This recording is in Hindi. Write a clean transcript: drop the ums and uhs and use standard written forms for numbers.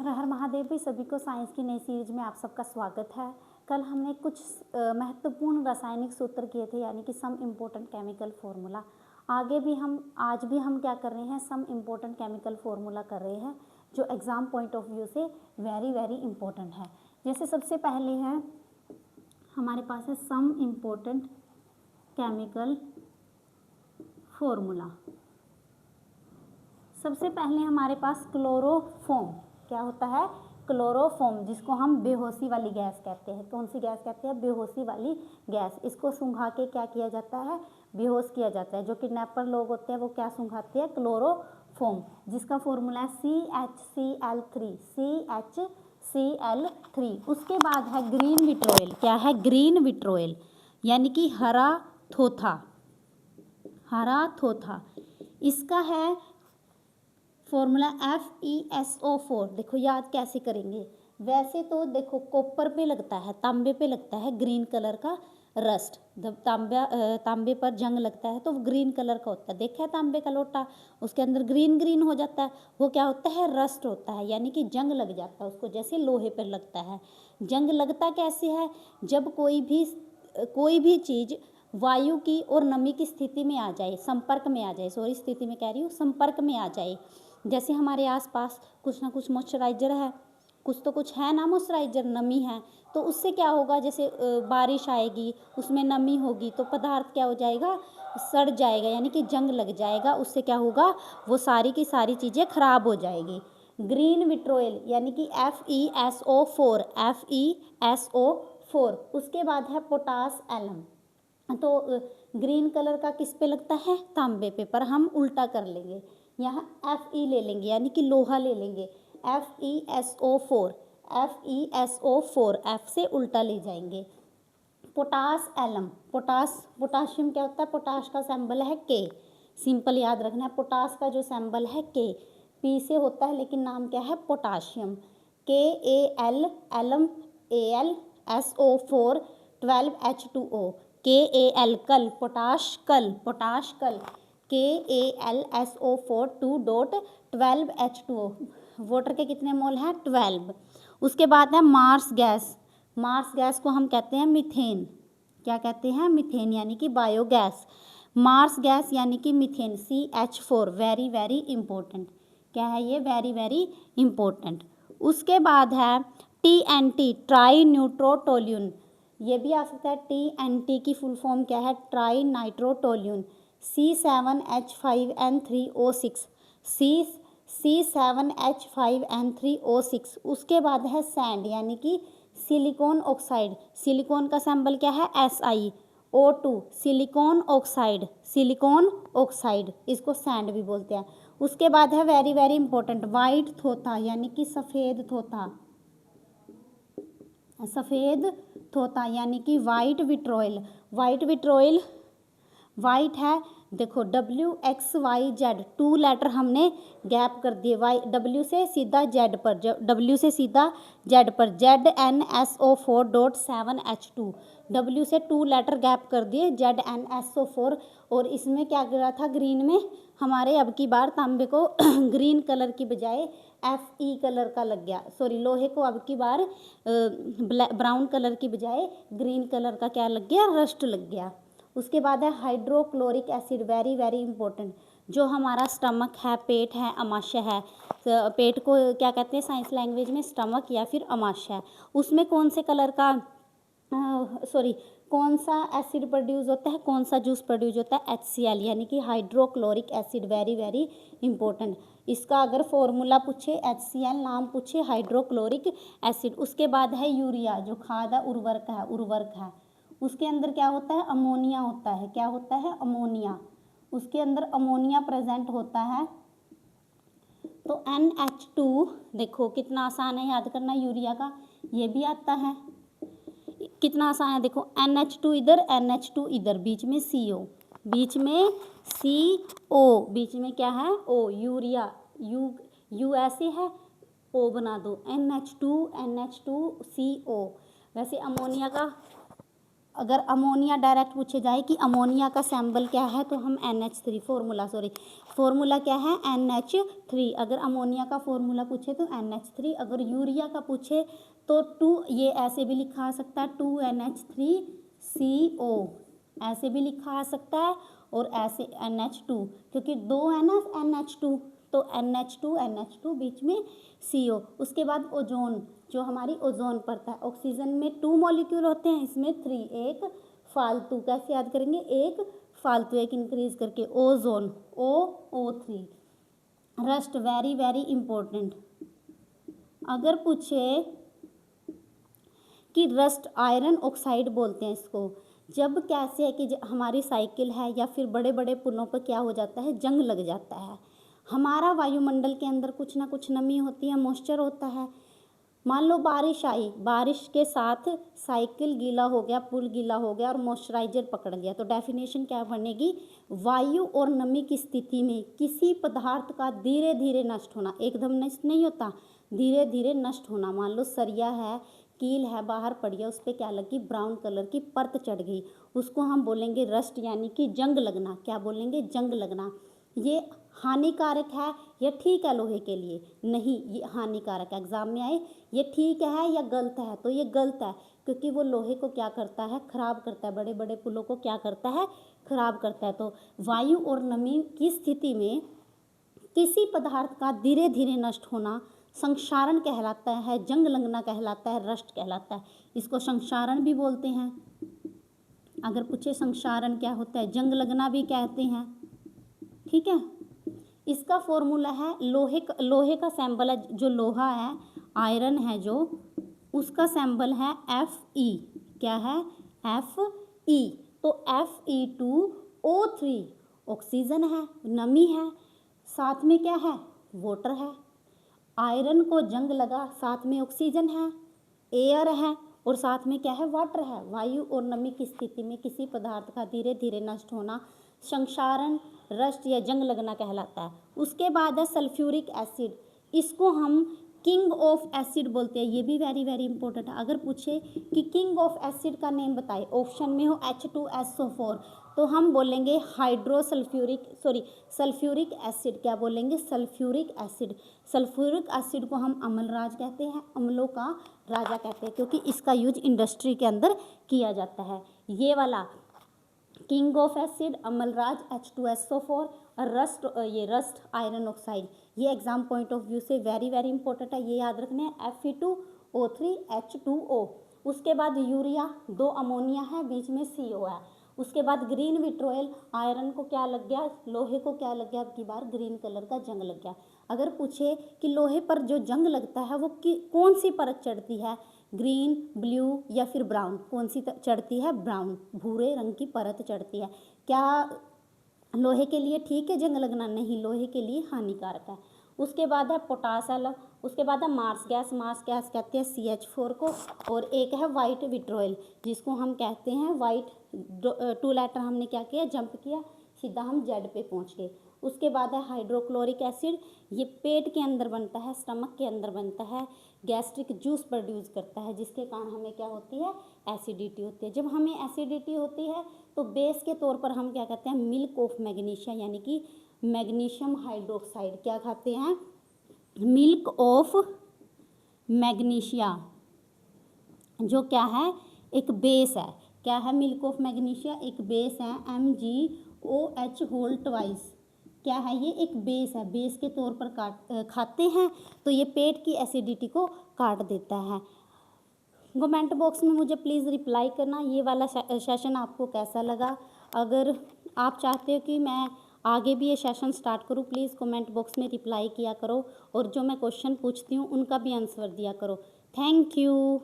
हर हर महादेव भी सभी को साइंस की नई सीरीज में आप सबका स्वागत है। कल हमने कुछ महत्वपूर्ण रासायनिक सूत्र किए थे, यानी कि सम इम्पोर्टेंट केमिकल फार्मूला। आज भी हम क्या कर रहे हैं, सम इम्पोर्टेंट केमिकल फार्मूला कर रहे हैं, जो एग्ज़ाम पॉइंट ऑफ व्यू से वेरी वेरी इम्पोर्टेंट है। जैसे सबसे पहले है हमारे पास है सम इम्पोर्टेंट केमिकल फार्मूला। सबसे पहले हमारे पास क्लोरोफॉर्म क्या होता है, क्लोरोफॉर्म, जिसको हम बेहोशी वाली गैस कहते हैं। कौन सी गैस कहते हैं? बेहोशी वाली गैस। इसको सूंघा के क्या किया जाता है, बेहोश किया जाता है। जो किडनैपर लोग होते हैं वो क्या सूंघाते हैं, क्लोरोफॉर्म, जिसका फॉर्मूला है CHCl3 CHCl3। उसके बाद है ग्रीन विट्रोल। क्या है? ग्रीन विट्रोल, यानी कि हरा थोथा, हरा थोथा। इसका है फॉर्मूला FeSO4। देखो याद कैसे करेंगे, वैसे तो देखो कॉपर पे लगता है, तांबे पे लगता है ग्रीन कलर का रस्ट। जब तांबे पर जंग लगता है तो वो ग्रीन कलर का होता है। देखा है तांबे का लोटा, उसके अंदर ग्रीन ग्रीन हो जाता है, वो क्या होता है, रस्ट होता है, यानी कि जंग लग जाता है उसको, जैसे लोहे पर लगता है। जंग लगता कैसे है? जब कोई भी चीज़ वायु की और नमी की स्थिति में आ जाए, संपर्क में आ जाए, सॉरी स्थिति में कह रही हूँ, संपर्क में आ जाए। जैसे हमारे आसपास कुछ ना कुछ मॉइस्चराइजर है, कुछ तो कुछ है ना मॉइस्चराइजर, नमी है, तो उससे क्या होगा, जैसे बारिश आएगी, उसमें नमी होगी तो पदार्थ क्या हो जाएगा, सड़ जाएगा, यानी कि जंग लग जाएगा। उससे क्या होगा, वो सारी की सारी चीज़ें खराब हो जाएगी। ग्रीन विट्रोल यानी कि FeSO4 FeSO4। उसके बाद है पोटास एलम। तो ग्रीन कलर का किस पे लगता है, तांबे पे, पर हम उल्टा कर लेंगे, यहाँ Fe ले लेंगे, यानी कि लोहा ले लेंगे। FeSO4 FeSO4, F से उल्टा ले जाएंगे। पोटास एलम, पोटाशियम क्या होता है, पोटाश का सिंबल है K। सिंपल याद रखना है, पोटास का जो सिंबल है K, P से होता है लेकिन नाम क्या है, potassium. KAl alum Al SO4 12H2O। KAl कल, पोटाश कल, पोटाश कल, KAlSO4 2.12H2O। वाटर के कितने मोल हैं, 12। उसके बाद है मार्स गैस। मार्स गैस को हम कहते हैं मीथेन। क्या कहते हैं, मीथेन, यानी कि बायोगैस। मार्स गैस यानी कि methane, CH4, very very important. क्या है ये, वेरी वेरी इंपॉर्टेंट। उसके बाद है TNT, ट्राई न्यूट्रोटोल्यून। ये भी आ सकता है। TNT की फुल फॉर्म क्या है, ट्राई नाइट्रोटोल्यून। C7H5N3O6 C7H5N3O6। उसके बाद है सैंड, यानी कि सिलिकॉन ऑक्साइड। सिलिकॉन का सिंबल क्या है, SiO2, silicon oxide, silicon oxide, इसको सैंड भी बोलते हैं। उसके बाद है वेरी वेरी इंपॉर्टेंट वाइट थोथा, यानी कि सफ़ेद थोथा, सफ़ेद थोथा, यानी कि white vitriol. White vitriol white है, देखो WXYZ, 2 लेटर हमने गैप कर दिए, W से सीधा Z पर, W से सीधा Z पर, ZnSO4.7H2। W से 2 लेटर गैप कर दिए, ZnSO4। और इसमें क्या गिरा था, ग्रीन में हमारे अब की बार तांबे को ग्रीन कलर की बजाय Fe कलर का लग गया, सॉरी लोहे को अब की बार ब्राउन कलर की बजाय ग्रीन कलर का क्या लग गया, रस्ट लग गया। उसके बाद है hydrochloric acid, very very important. जो हमारा स्टमक है, पेट है, अमाशय है, पेट को क्या कहते हैं साइंस लैंग्वेज में, स्टमक या फिर अमाशय। उसमें कौन से कलर का कौन सा एसिड प्रोड्यूस होता है, कौन सा जूस प्रोड्यूस होता है, HCl, यानी कि hydrochloric acid, very very important. इसका अगर फॉर्मूला पूछे, HCl नाम पूछे, हाइड्रोक्लोरिक एसिड। उसके बाद है यूरिया, जो खाद है, उर्वरक है, उर्वरक है। उसके अंदर क्या होता है, अमोनिया होता है। क्या होता है, अमोनिया। उसके अंदर अमोनिया प्रेजेंट होता है। तो NH2, देखो कितना आसान है याद करना, यूरिया का ये भी आता है, कितना आसान है। देखो NH2 इधर, NH2 इधर, बीच में CO, बीच में CO, बीच में क्या है, O, यूरिया, U ऐसे है, O बना दो, NH2 CO। वैसे अमोनिया का अगर अमोनिया डायरेक्ट पूछे जाए कि अमोनिया का सैम्बल क्या है तो हम NH3 फॉर्मूला क्या है NH3। अगर अमोनिया का फॉर्मूला पूछे तो NH3। अगर यूरिया का पूछे तो 2, ये ऐसे भी लिखा आ सकता है 2NH3CO, ऐसे भी लिखा आ सकता है, और ऐसे NH2, क्योंकि 2 है ना NH2, तो NH2 बीच में CO। उसके बाद ओजोन, जो हमारी ओजोन पड़ता है, ऑक्सीजन में 2 मॉलिक्यूल होते हैं, इसमें 3, एक फालतू, कैसे याद करेंगे, एक फालतू, एक इंक्रीज करके, ozone OO3। Rust very very important, अगर पूछे कि रस्ट आयरन ऑक्साइड बोलते हैं इसको, जब कैसे है कि हमारी साइकिल है या फिर बड़े बड़े पुलों पर क्या हो जाता है, जंग लग जाता है, हमारा वायुमंडल के अंदर कुछ ना कुछ नमी होती है, मॉइस्चर होता है। मान लो बारिश आई, बारिश के साथ साइकिल गीला हो गया, पुल गीला हो गया और मॉइस्चराइजर पकड़ लिया, तो डेफिनेशन क्या बनेगी, वायु और नमी की स्थिति में किसी पदार्थ का धीरे धीरे नष्ट होना, एकदम नष्ट नहीं होता, धीरे धीरे नष्ट होना। मान लो सरिया है, कील है, बाहर पड़ी है, उस पर क्या लगी, ब्राउन कलर की परत चढ़ गई, उसको हम बोलेंगे रस्ट, यानी कि जंग लगना। क्या बोलेंगे, जंग लगना। ये हानिकारक है या ठीक है लोहे के लिए, नहीं, ये हानिकारक है। एग्जाम में आए ये ठीक है या गलत है, तो ये गलत है, क्योंकि वो लोहे को क्या करता है, खराब करता है, बड़े बड़े पुलों को क्या करता है, खराब करता है। तो वायु और नमी की स्थिति में किसी पदार्थ का धीरे धीरे नष्ट होना संक्षारण कहलाता है, जंग लगना कहलाता है, रस्ट कहलाता है। इसको संक्षारण भी बोलते हैं। अगर पूछे संक्षारण क्या होता है, जंग लगना भी कहते हैं, ठीक है। इसका फॉर्मूला है, लोहे का सैंबल है, जो लोहा है, आयरन है जो, उसका सैंबल है Fe। क्या है, Fe। तो Fe2O3 ऑक्सीजन है, नमी है, साथ में क्या है, वाटर है। आयरन को जंग लगा, साथ में ऑक्सीजन है, एयर है, और साथ में क्या है, वाटर है। वायु और नमी की स्थिति में किसी पदार्थ का धीरे धीरे नष्ट होना संक्षारण, रस्ट या जंग लगना कहलाता है। उसके बाद है सल्फ्यूरिक एसिड, इसको हम किंग ऑफ एसिड बोलते हैं। ये भी वेरी वेरी इंपॉर्टेंट है। अगर पूछे कि किंग ऑफ एसिड का नेम बताए, ऑप्शन में हो H2SO4, तो हम बोलेंगे सल्फ्यूरिक एसिड। क्या बोलेंगे, सल्फ्यूरिक एसिड। सल्फ्यूरिक एसिड को हम अम्लराज कहते हैं, अम्लों का राजा कहते हैं, क्योंकि इसका यूज इंडस्ट्री के अंदर किया जाता है। ये वाला king of acid, Amalraj H2SO4, और रस्ट आयरन ऑक्साइड, ये एग्जाम पॉइंट ऑफ व्यू से वेरी वेरी इंपॉर्टेंट है, ये याद रखने हैं। Fe2O3 H2O। उसके बाद यूरिया, 2 अमोनिया है, बीच में CO है। उसके बाद ग्रीन विट्रोयल, आयरन को क्या लग गया, लोहे को क्या लग गया, अब की बार ग्रीन कलर का जंग लग गया। अगर पूछे कि लोहे पर जो जंग लगता है वो कौन सी परत चढ़ती है, ग्रीन, ब्लू या फिर ब्राउन, कौन सी चढ़ती है, ब्राउन, भूरे रंग की परत चढ़ती है। क्या लोहे के लिए ठीक है जंग लगना, नहीं, लोहे के लिए हानिकारक है। उसके बाद है पोटास अलग, उसके बाद है मार्स गैस कहते हैं CH4 को, और एक है वाइट विट्रोयल, जिसको हम कहते हैं वाइट, 2 लेटर हमने क्या किया, जंप किया, सीधा हम Z पे पहुंच गए। उसके बाद है हाइड्रोक्लोरिक एसिड, ये पेट के अंदर बनता है, स्टमक के अंदर बनता है, गैस्ट्रिक जूस प्रोड्यूस करता है, जिसके कारण हमें क्या होती है, एसिडिटी होती है। जब हमें एसिडिटी होती है तो बेस के तौर पर हम क्या कहते हैं, मिल्क ऑफ मैग्नीशिया, यानी कि मैग्नीशियम हाइड्रोक्साइड, क्या खाते हैं, मिल्क ऑफ मैग्नीशिया, जो क्या है, एक बेस है। क्या है, मिल्क ऑफ मैग्नीशिया एक बेस है, MgOH होल ट्वाइस। क्या है, ये एक बेस है, बेस के तौर पर खाते हैं, तो ये पेट की एसिडिटी को काट देता है। कमेंट बॉक्स में मुझे प्लीज़ रिप्लाई करना, ये वाला सेशन आपको कैसा लगा। अगर आप चाहते हो कि मैं आगे भी ये सेशन स्टार्ट करूँ, प्लीज़ कमेंट बॉक्स में रिप्लाई किया करो, और जो मैं क्वेश्चन पूछती हूँ उनका भी आंसर दिया करो। Thank you.